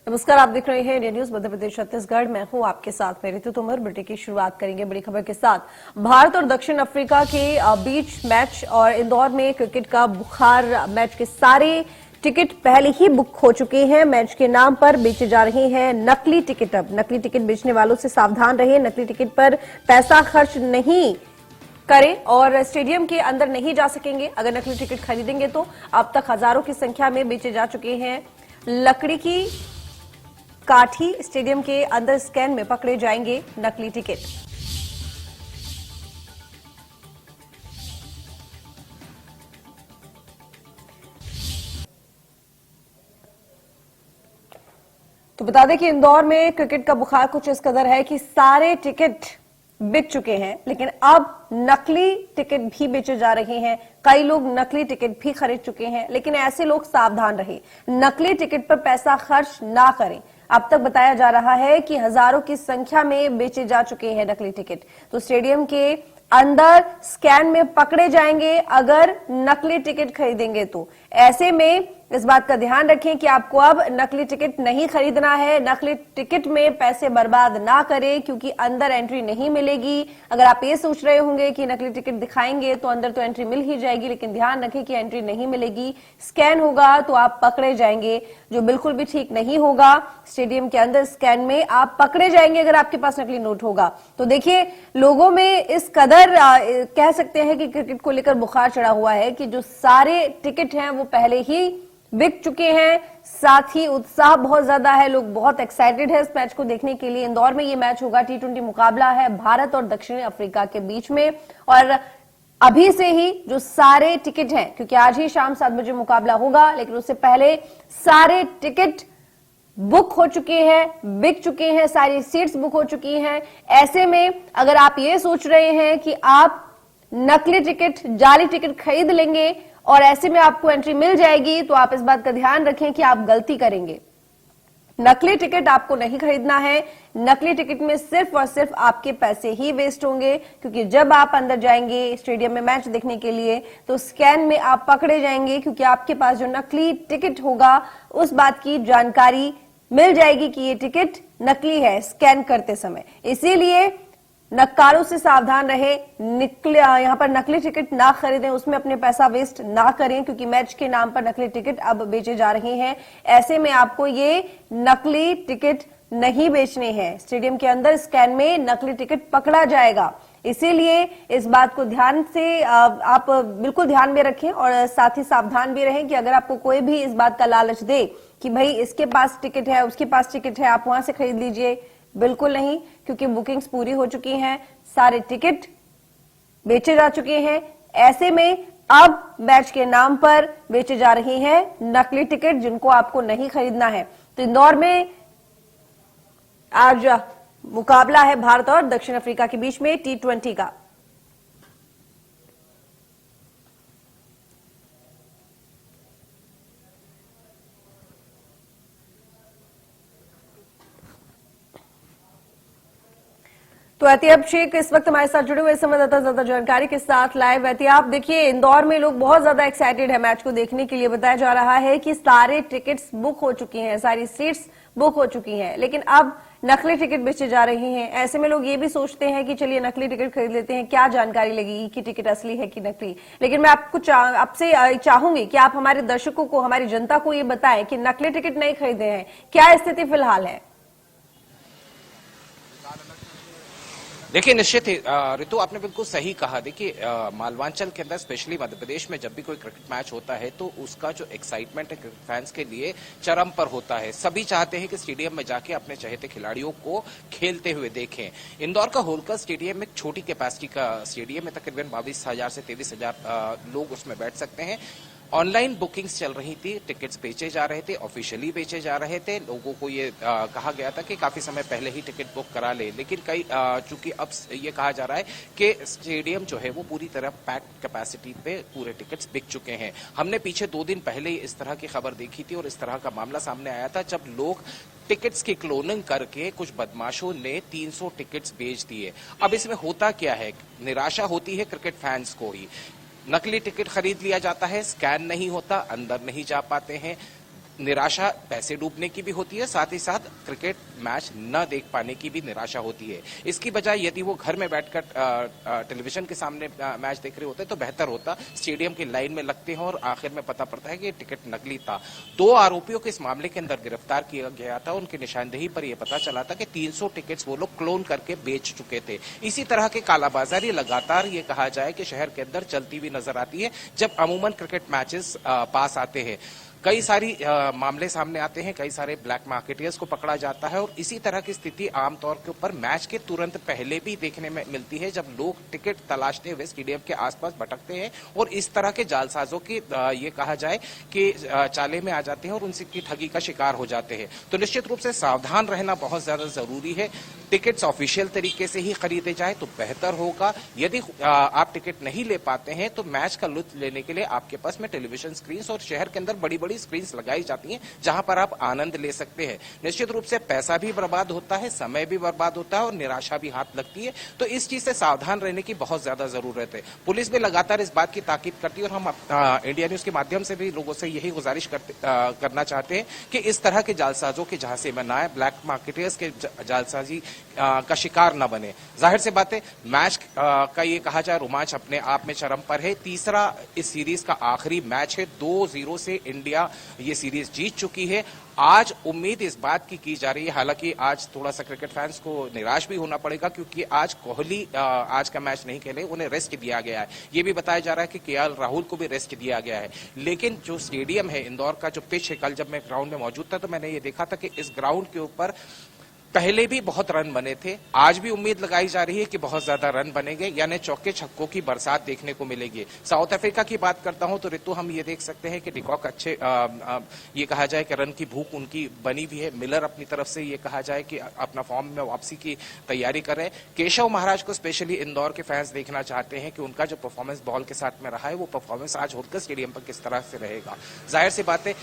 नमस्कार, आप देख रहे हैं इंडिया न्यूज मध्य प्रदेश छत्तीसगढ़। मैं हूं आपके साथ में ऋतु तोमर। बुलेटिन की शुरुआत करेंगे बड़ी खबर के साथ। भारत और दक्षिण अफ्रीका के बीच मैच और इंदौर में क्रिकेट का बुखार। मैच के सारे टिकट पहले ही बुक हो चुके हैं। मैच के नाम पर बेचे जा रहे हैं नकली टिकट। अब नकली टिकट बेचने वालों से सावधान रहें। नकली टिकट पर पैसा खर्च नहीं करें और स्टेडियम के अंदर नहीं जा सकेंगे अगर नकली टिकट खरीदेंगे तो। अब तक हजारों की संख्या में बेचे जा चुके हैं। लकड़ी की काठी स्टेडियम के अंदर स्कैन में पकड़े जाएंगे नकली टिकट। तो बता दें कि इंदौर में क्रिकेट का बुखार कुछ इस कदर है कि सारे टिकट बिक चुके हैं, लेकिन अब नकली टिकट भी बेचे जा रहे हैं। कई लोग नकली टिकट भी खरीद चुके हैं, लेकिन ऐसे लोग सावधान रहे, नकली टिकट पर पैसा खर्च ना करें। अब तक बताया जा रहा है कि हजारों की संख्या में बेचे जा चुके हैं नकली टिकट। तो स्टेडियम के अंदर स्कैन में पकड़े जाएंगे अगर नकली टिकट खरीदेंगे तो। ऐसे में इस बात का ध्यान रखें कि आपको अब नकली टिकट नहीं खरीदना है। नकली टिकट में पैसे बर्बाद ना करें क्योंकि अंदर एंट्री नहीं मिलेगी। अगर आप ये सोच रहे होंगे कि नकली टिकट दिखाएंगे तो अंदर तो एंट्री मिल ही जाएगी, लेकिन ध्यान रखें कि एंट्री नहीं मिलेगी। स्कैन होगा तो आप पकड़े जाएंगे, जो बिल्कुल भी ठीक नहीं होगा। स्टेडियम के अंदर स्कैन में आप पकड़े जाएंगे अगर आपके पास नकली नोट होगा। तो देखिए, लोगों में इस कदर कह सकते हैं कि क्रिकेट को लेकर बुखार चढ़ा हुआ है कि जो सारे टिकट हैं वो पहले ही बिक चुके हैं। साथ ही उत्साह बहुत ज्यादा है, लोग बहुत एक्साइटेड है इस मैच को देखने के लिए। इंदौर में ये मैच होगा, T20 मुकाबला है भारत और दक्षिण अफ्रीका के बीच में। और अभी से ही जो सारे टिकट हैं, क्योंकि आज ही शाम 7 बजे मुकाबला होगा, लेकिन उससे पहले सारे टिकट बुक हो चुके हैं, बिक चुके हैं, सारी सीट्स बुक हो चुकी हैं। ऐसे में अगर आप ये सोच रहे हैं कि आप नकली टिकट, जाली टिकट खरीद लेंगे और ऐसे में आपको एंट्री मिल जाएगी, तो आप इस बात का ध्यान रखें कि आप गलती करेंगे। नकली टिकट आपको नहीं खरीदना है। नकली टिकट में सिर्फ और सिर्फ आपके पैसे ही वेस्ट होंगे, क्योंकि जब आप अंदर जाएंगे स्टेडियम में मैच देखने के लिए तो स्कैन में आप पकड़े जाएंगे, क्योंकि आपके पास जो नकली टिकट होगा उस बात की जानकारी मिल जाएगी कि ये टिकट नकली है स्कैन करते समय। इसीलिए नक्कारों से सावधान रहे। यहां पर नकली टिकट ना खरीदें, उसमें अपने पैसा वेस्ट ना करें, क्योंकि मैच के नाम पर नकली टिकट अब बेचे जा रहे हैं। ऐसे में आपको ये नकली टिकट नहीं बेचने हैं। स्टेडियम के अंदर स्कैन में नकली टिकट पकड़ा जाएगा। इसीलिए इस बात को ध्यान से आप बिल्कुल ध्यान में रखें और साथ ही सावधान भी रहें कि अगर आपको कोई भी इस बात का लालच दे कि भाई इसके पास टिकट है, उसके पास टिकट है, आप वहां से खरीद लीजिए, बिल्कुल नहीं, क्योंकि बुकिंग्स पूरी हो चुकी हैं, सारे टिकट बेचे जा चुके हैं। ऐसे में अब मैच के नाम पर बेचे जा रहे हैं नकली टिकट, जिनको आपको नहीं खरीदना है। तो इंदौर में आज मुकाबला है भारत और दक्षिण अफ्रीका के बीच में T20 का। तो एहतियाब शेख इस वक्त हमारे साथ जुड़े हुए संवाददाता ज्यादा जानकारी के साथ लाइव। एहतियाब, देखिए इंदौर में लोग बहुत ज्यादा एक्साइटेड है मैच को देखने के लिए। बताया जा रहा है कि सारे टिकट्स बुक हो चुकी हैं, सारी सीट्स बुक हो चुकी हैं, लेकिन अब नकली टिकट बेचे जा रहे हैं। ऐसे में लोग ये भी सोचते हैं कि चलिए नकली टिकट खरीद लेते हैं, क्या जानकारी लगेगी कि टिकट असली है कि नकली। लेकिन मैं आपसे चाहूंगी कि आप हमारे दर्शकों को, हमारी जनता को ये बताएं कि नकली टिकट नहीं खरीदे हैं, क्या स्थिति फिलहाल है। देखिए, निश्चित ही ऋतु, आपने बिल्कुल सही कहा। देखिए, मालवांचल के अंदर स्पेशली मध्य प्रदेश में जब भी कोई क्रिकेट मैच होता है तो उसका जो एक्साइटमेंट है क्रिकेट फैंस के लिए चरम पर होता है। सभी चाहते हैं कि स्टेडियम में जाके अपने चहेते खिलाड़ियों को खेलते हुए देखें। इंदौर का होलकर स्टेडियम एक छोटी कैपेसिटी का स्टेडियम है, तकरीबन 22,000 से 23,000 लोग उसमें बैठ सकते हैं। ऑनलाइन बुकिंग्स चल रही थी, टिकट्स बेचे जा रहे थे, ऑफिशियली बेचे जा रहे थे। लोगों को ये कहा गया था कि काफी समय पहले ही टिकट बुक करा ले, लेकिन चूंकि अब ये कहा जा रहा है कि स्टेडियम जो है वो पूरी तरह पैक कैपेसिटी पे पूरे टिकट्स बिक चुके हैं। हमने पीछे 2 दिन पहले इस तरह की खबर देखी थी और इस तरह का मामला सामने आया था जब लोग टिकट्स की क्लोनिंग करके कुछ बदमाशों ने 300 टिकट्स बेच दिए। अब इसमें होता क्या है, निराशा होती है क्रिकेट फैंस को ही। नकली टिकट खरीद लिया जाता है, स्कैन नहीं होता, अंदर नहीं जा पाते हैं, निराशा पैसे डूबने की भी होती है, साथ ही साथ क्रिकेट मैच न देख पाने की भी निराशा होती है। इसकी बजाय यदि वो घर में बैठकर टेलीविजन के सामने मैच देख रहे होते तो बेहतर होता। स्टेडियम की लाइन में लगते हैं और आखिर में पता पड़ता है कि टिकट नकली था। 2 आरोपियों को इस मामले के अंदर गिरफ्तार किया गया था। उनकी निशानदेही पर यह पता चला था कि 300 टिकट्स वो लोग क्लोन करके बेच चुके थे। इसी तरह के कालाबाजारी लगातार ये कहा जाए कि शहर के अंदर चलती हुई नजर आती है जब अमूमन क्रिकेट मैचेस पास आते हैं। कई सारी मामले सामने आते हैं, कई सारे ब्लैक मार्केटियर्स को पकड़ा जाता है और इसी तरह की स्थिति आमतौर के ऊपर मैच के तुरंत पहले भी देखने में मिलती है, जब लोग टिकट तलाशते हुए स्टेडियम के आसपास भटकते हैं और इस तरह के जालसाजों की ये कहा जाए कि चाले में आ जाते हैं और उनकी ठगी का शिकार हो जाते हैं। तो निश्चित रूप से सावधान रहना बहुत ज्यादा जरूरी है। टिकट्स ऑफिशियल तरीके से ही खरीदे जाए तो बेहतर होगा। यदि आप टिकट नहीं ले पाते हैं तो मैच का लुत्फ लेने के लिए आपके पास में टेलीविजन स्क्रीन और शहर के अंदर बड़ी बड़ी स्क्रीन्स लगाई जाती हैं जहां पर आप आनंद ले सकते हैं। निश्चित रूप से पैसा भी बर्बाद होता है, समय भी बर्बाद होता है और निराशा भी हाथ लगती है। तो इस चीज से सावधान रहने की बहुत ज्यादा जरूरत है। पुलिस भी लगातार इस बात की ताकीद करती है और हम इंडिया न्यूज के माध्यम से भी लोगों से यही गुजारिश करना चाहते हैं कि इस तरह के जालसाजों के जहां से में ना आए, ब्लैक मार्केटर्स के जालसाजी का शिकार न बने। जाहिर सी बात है, मैच का ये कहा जाए रोमांच अपने आप में चरम पर है। तीसरा इस सीरीज का आखिरी मैच है। 2-0 से इंडिया ये सीरीज जीत चुकी है। आज उम्मीद इस बात की जा रही है, हालांकि आज थोड़ा सा क्रिकेट फैंस को निराश भी होना पड़ेगा क्योंकि आज कोहली आज का मैच नहीं खेले, उन्हें रेस्ट दिया गया है। ये भी बताया जा रहा है कि केएल राहुल को भी रेस्ट दिया गया है। लेकिन जो स्टेडियम है, इंदौर का जो पिच है, कल जब मैं ग्राउंड में मौजूद था तो मैंने ये देखा था कि इस ग्राउंड के ऊपर पहले भी बहुत रन बने थे। आज भी उम्मीद लगाई जा रही है कि बहुत ज्यादा रन बनेंगे, यानी चौके छक्कों की बरसात देखने को मिलेगी। साउथ अफ्रीका की बात करता हूं तो ऋतु हम ये देख सकते हैं कि डिकॉक अच्छे ये कहा जाए कि रन की भूख उनकी बनी हुई है। मिलर अपनी तरफ से ये कहा जाए कि अपना फॉर्म में वापसी की तैयारी कर रहे हैं। केशव महाराज को स्पेशली इंदौर के फैंस देखना चाहते हैं कि उनका जो परफॉर्मेंस बॉल के साथ में रहा है वो परफॉर्मेंस आज होलकर स्टेडियम पर किस तरह से रहेगा। जाहिर सी बात है,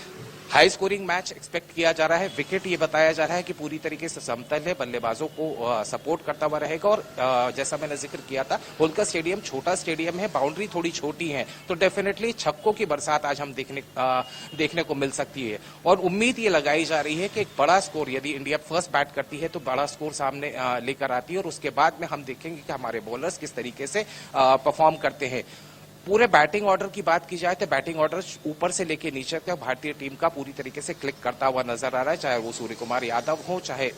हाई स्कोरिंग मैच एक्सपेक्ट किया जा रहा है। विकेट ये बताया जा रहा है कि पूरी तरीके से समतल है, बल्लेबाजों को सपोर्ट करता हुआ रहेगा। और जैसा मैंने जिक्र किया था, होलकर स्टेडियम छोटा स्टेडियम है, बाउंड्री थोड़ी छोटी है, तो डेफिनेटली छक्कों की बरसात आज हम देखने को मिल सकती है। और उम्मीद ये लगाई जा रही है कि एक बड़ा स्कोर, यदि इंडिया फर्स्ट बैट करती है तो बड़ा स्कोर सामने लेकर आती है और उसके बाद में हम देखेंगे कि हमारे बॉलर्स किस तरीके से परफॉर्म करते हैं। पूरे बैटिंग ऑर्डर की बात की जाए तो बैटिंग ऑर्डर ऊपर से लेके नीचे तक भारतीय टीम का पूरी तरीके से क्लिक करता हुआ नजर आ रहा है, चाहे वो सूर्य कुमार यादव हो, चाहे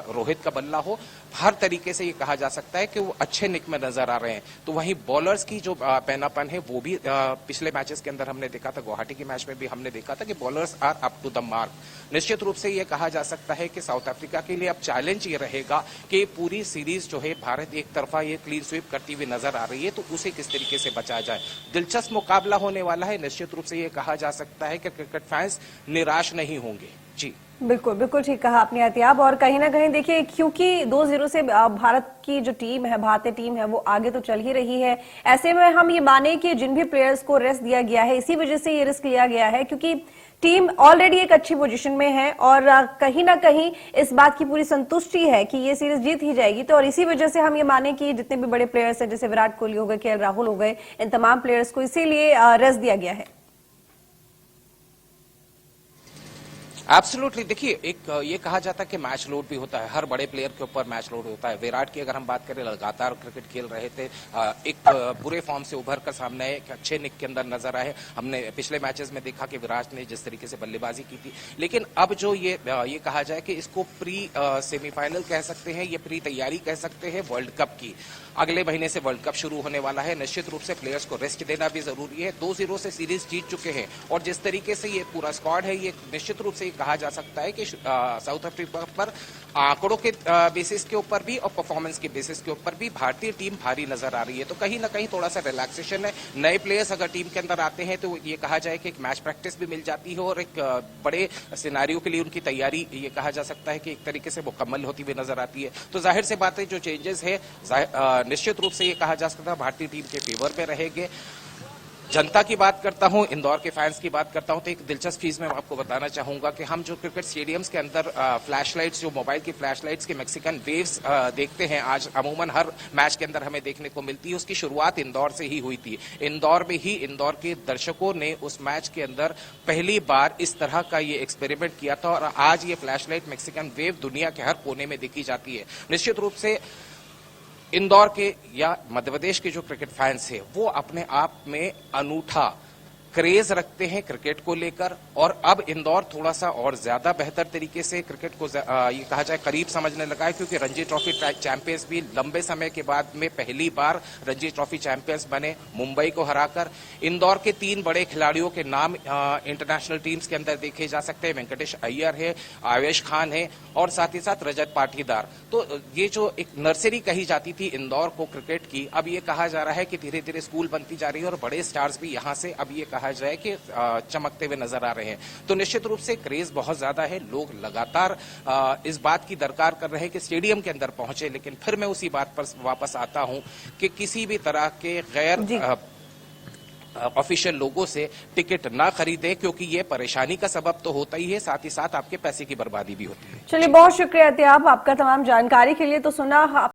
रोहित का बल्ला हो। हर तरीके से ये कहा जा सकता है कि वो अच्छे निक में नजर आ रहे हैं। तो वहीं बॉलर्स की जो पैनापन है वो भी पिछले मैचेस के अंदर हमने देखा था, गुवाहाटी के मैच में भी हमने देखा था कि bowlers are up to the mark. निश्चित रूप से ये कहा जा सकता है कि साउथ अफ्रीका के लिए अब चैलेंज ये रहेगा कि पूरी सीरीज जो है भारत एक तरफा ये क्लीन स्वीप करती हुई नजर आ रही है, तो उसे किस तरीके से बचाया जाए। दिलचस्प मुकाबला होने वाला है। निश्चित रूप से ये कहा जा सकता है कि क्रिकेट फैंस निराश नहीं होंगे। जी बिल्कुल बिल्कुल ठीक कहा आपने अतियाब। और कहीं ना कहीं देखिए, क्योंकि 2-0 से भारत की जो टीम है, भारतीय टीम है, वो आगे तो चल ही रही है। ऐसे में हम ये माने कि जिन भी प्लेयर्स को रेस्ट दिया गया है, इसी वजह से ये रिस्क लिया गया है क्योंकि टीम ऑलरेडी एक अच्छी पोजीशन में है और कहीं ना कहीं इस बात की पूरी संतुष्टि है कि ये सीरीज जीत ही जाएगी। तो और इसी वजह से हम ये माने कि जितने भी बड़े प्लेयर्स हैं, जैसे विराट कोहली हो गए, केएल राहुल हो गए, इन तमाम प्लेयर्स को इसीलिए रेस्ट दिया गया है। एब्सोल्युटली। देखिए, एक ये कहा जाता है कि मैच लोड भी होता है, हर बड़े प्लेयर के ऊपर मैच लोड होता है। विराट की अगर हम बात करें, लगातार क्रिकेट खेल रहे थे, एक बुरे फॉर्म से उभर कर सामने आए, एक अच्छे निक के अंदर नजर आए। हमने पिछले मैचेस में देखा कि विराट ने जिस तरीके से बल्लेबाजी की थी। लेकिन अब जो ये कहा जाए कि इसको प्री सेमीफाइनल कह सकते हैं, ये प्री तैयारी कह सकते हैं वर्ल्ड कप की। अगले महीने से वर्ल्ड कप शुरू होने वाला है। निश्चित रूप से प्लेयर्स को रेस्ट देना भी जरूरी है। 2-0 से सीरीज जीत चुके हैं और जिस तरीके से ये पूरा स्क्वाड है, ये निश्चित रूप से कहा जा सकता है कि साउथ अफ्रीका पर आंकड़ों के बेसिस के ऊपर भी और परफॉर्मेंस के बेसिस के ऊपर भी भारतीय टीम भारी नजर आ रही है। तो कहीं ना कहीं थोड़ा सा रिलैक्सेशन है। नए प्लेयर्स अगर टीम के अंदर आते हैं तो ये कहा जाए कि एक मैच प्रैक्टिस भी मिल जाती है और एक बड़े सिनेरियो के लिए उनकी तैयारी, ये कहा जा सकता है कि एक तरीके से मुकम्मल होती हुई नजर आती है। तो जाहिर से बात है, जो चेंजेस है निश्चित रूप से ये कहा जा सकता है भारतीय टीम के फेवर में रहेंगे। जनता की बात करता हूं, इंदौर के फैंस की बात करता हूं, तो एक दिलचस्प चीज मैं आपको बताना चाहूंगा कि हम जो क्रिकेट स्टेडियम्स के अंदर फ्लैश लाइट्स, जो मोबाइल की फ्लैश लाइट्स के मैक्सिकन वेव्स देखते हैं, आज अमूमन हर मैच के अंदर हमें देखने को मिलती है, उसकी शुरुआत इंदौर से ही हुई थी। इंदौर में ही इंदौर के दर्शकों ने उस मैच के अंदर पहली बार इस तरह का ये एक्सपेरिमेंट किया था और आज ये फ्लैश लाइट मैक्सिकन वेव दुनिया के हर कोने में देखी जाती है। निश्चित रूप से इंदौर के या मध्य प्रदेश के जो क्रिकेट फैंस हैं वो अपने आप में अनूठा क्रेज रखते हैं क्रिकेट को लेकर, और अब इंदौर थोड़ा सा और ज्यादा बेहतर तरीके से क्रिकेट को ये कहा जाए करीब समझने लगा है, क्योंकि रणजी ट्रॉफी चैंपियंस भी लंबे समय के बाद में पहली बार रणजी ट्रॉफी चैंपियंस बने मुंबई को हराकर। इंदौर के 3 बड़े खिलाड़ियों के नाम इंटरनेशनल टीम्स के अंदर देखे जा सकते हैं, वेंकटेश अय्यर है, आवेश खान है और साथ ही साथ रजत पाटीदार। तो ये जो एक नर्सरी कही जाती थी इंदौर को क्रिकेट की, अब ये कहा जा रहा है कि धीरे धीरे स्कूल बनती जा रही है और बड़े स्टार्स भी यहां से अब ये कहा जाए कि चमकते हुए नजर आ रहे हैं। तो निश्चित रूप से क्रेज बहुत ज्यादा है, लोग लगातार इस बात की दरकार कर रहे हैं कि स्टेडियम के अंदर पहुंचे। लेकिन फिर मैं उसी बात पर वापस आता हूं कि किसी भी तरह के गैर ऑफिशियल लोगों से टिकट ना खरीदे, क्योंकि ये परेशानी का सबब तो होता ही है, साथ ही साथ आपके पैसे की बर्बादी भी होती है। चलिए, बहुत शुक्रिया एहतियाब आपका तमाम जानकारी के लिए। तो सुना